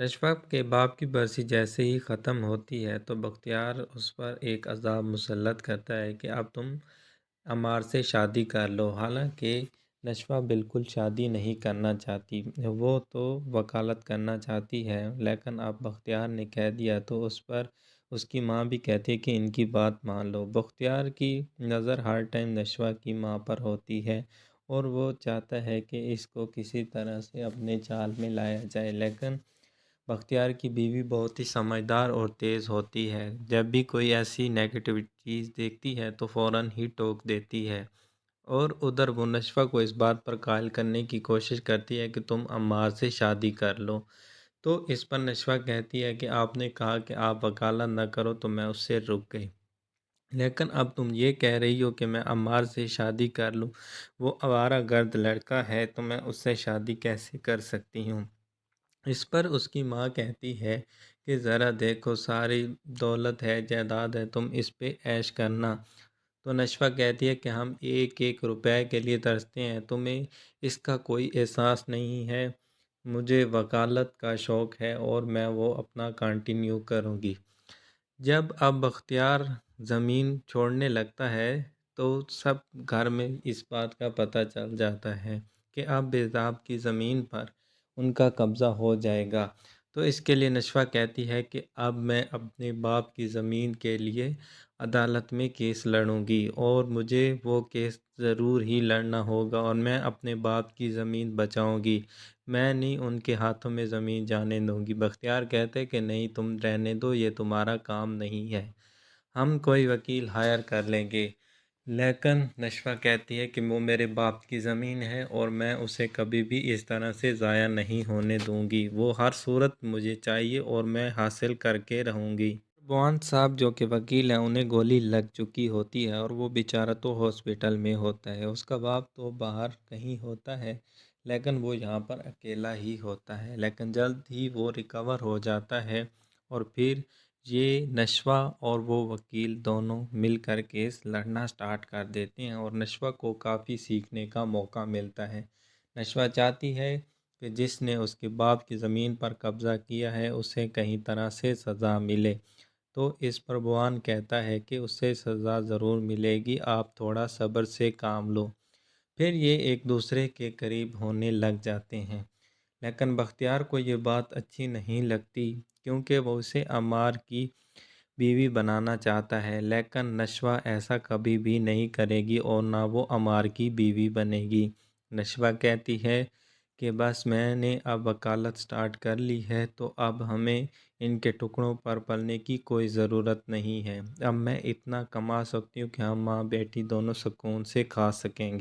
نشوہ کے باپ کی برسی جیسے ہی ختم ہوتی ہے تو بختیار اس پر ایک عذاب مسلط کرتا ہے کہ اب تم عمار سے شادی کر لو۔ حالانکہ نشوہ بالکل شادی نہیں کرنا چاہتی، وہ تو وکالت کرنا چاہتی ہے، لیکن اب بختیار نے کہہ دیا تو اس پر اس کی ماں بھی کہتی ہے کہ ان کی بات مان لو۔ بختیار کی نظر ہر ٹائم نشوہ کی ماں پر ہوتی ہے اور وہ چاہتا ہے کہ اس کو کسی طرح سے اپنے چال میں لایا جائے، لیکن بختیار کی بیوی بہت ہی سمجھدار اور تیز ہوتی ہے۔ جب بھی کوئی ایسی نیگیٹو چیز دیکھتی ہے تو فوراً ہی ٹوک دیتی ہے، اور ادھر وہ نشوہ کو اس بات پر قائل کرنے کی کوشش کرتی ہے کہ تم عمار سے شادی کر لو۔ تو اس پر نشوہ کہتی ہے کہ آپ نے کہا کہ آپ وکالت نہ کرو تو میں اس سے رک گئی، لیکن اب تم یہ کہہ رہی ہو کہ میں عمار سے شادی کر لوں، وہ آوارہ گرد لڑکا ہے تو میں اس سے شادی کیسے کر سکتی ہوں؟ اس پر اس کی ماں کہتی ہے کہ ذرا دیکھو، ساری دولت ہے، جائیداد ہے، تم اس پہ عیش کرنا۔ تو نشوہ کہتی ہے کہ ہم ایک ایک روپے کے لیے ترستے ہیں، تمہیں اس کا کوئی احساس نہیں ہے۔ مجھے وکالت کا شوق ہے اور میں وہ اپنا کنٹینیو کروں گی۔ جب اب بختیار زمین چھوڑنے لگتا ہے تو سب گھر میں اس بات کا پتہ چل جاتا ہے کہ اب بیزاب کی زمین پر ان کا قبضہ ہو جائے گا۔ تو اس کے لیے نشوہ کہتی ہے کہ اب میں اپنے باپ کی زمین کے لیے عدالت میں کیس لڑوں گی، اور مجھے وہ کیس ضرور ہی لڑنا ہوگا، اور میں اپنے باپ کی زمین بچاؤں گی، میں نہیں ان کے ہاتھوں میں زمین جانے دوں گی۔ بختیار کہتے کہ نہیں، تم رہنے دو، یہ تمہارا کام نہیں ہے، ہم کوئی وکیل ہائر کر لیں گے۔ لیکن نشوہ کہتی ہے کہ وہ میرے باپ کی زمین ہے اور میں اسے کبھی بھی اس طرح سے ضائع نہیں ہونے دوں گی، وہ ہر صورت مجھے چاہیے اور میں حاصل کر کے رہوں گی۔ بوان صاحب جو کہ وکیل ہیں، انہیں گولی لگ چکی ہوتی ہے اور وہ بیچارہ تو ہاسپٹل میں ہوتا ہے، اس کا باپ تو باہر کہیں ہوتا ہے، لیکن وہ یہاں پر اکیلا ہی ہوتا ہے، لیکن جلد ہی وہ ریکور ہو جاتا ہے، اور پھر یہ نشوہ اور وہ وکیل دونوں مل کر کیس لڑنا سٹارٹ کر دیتے ہیں، اور نشوہ کو کافی سیکھنے کا موقع ملتا ہے۔ نشوہ چاہتی ہے کہ جس نے اس کے باپ کی زمین پر قبضہ کیا ہے اسے کہیں طرح سے سزا ملے، تو اس پر بوان کہتا ہے کہ اسے سزا ضرور ملے گی، آپ تھوڑا صبر سے کام لو۔ پھر یہ ایک دوسرے کے قریب ہونے لگ جاتے ہیں، لیکن بختیار کو یہ بات اچھی نہیں لگتی کیونکہ وہ اسے عمار کی بیوی بنانا چاہتا ہے، لیکن نشوہ ایسا کبھی بھی نہیں کرے گی اور نہ وہ عمار کی بیوی بنے گی۔ نشوہ کہتی ہے کہ بس میں نے اب وکالت سٹارٹ کر لی ہے تو اب ہمیں ان کے ٹکڑوں پر پلنے کی کوئی ضرورت نہیں ہے، اب میں اتنا کما سکتی ہوں کہ ہم ماں بیٹی دونوں سکون سے کھا سکیں گے۔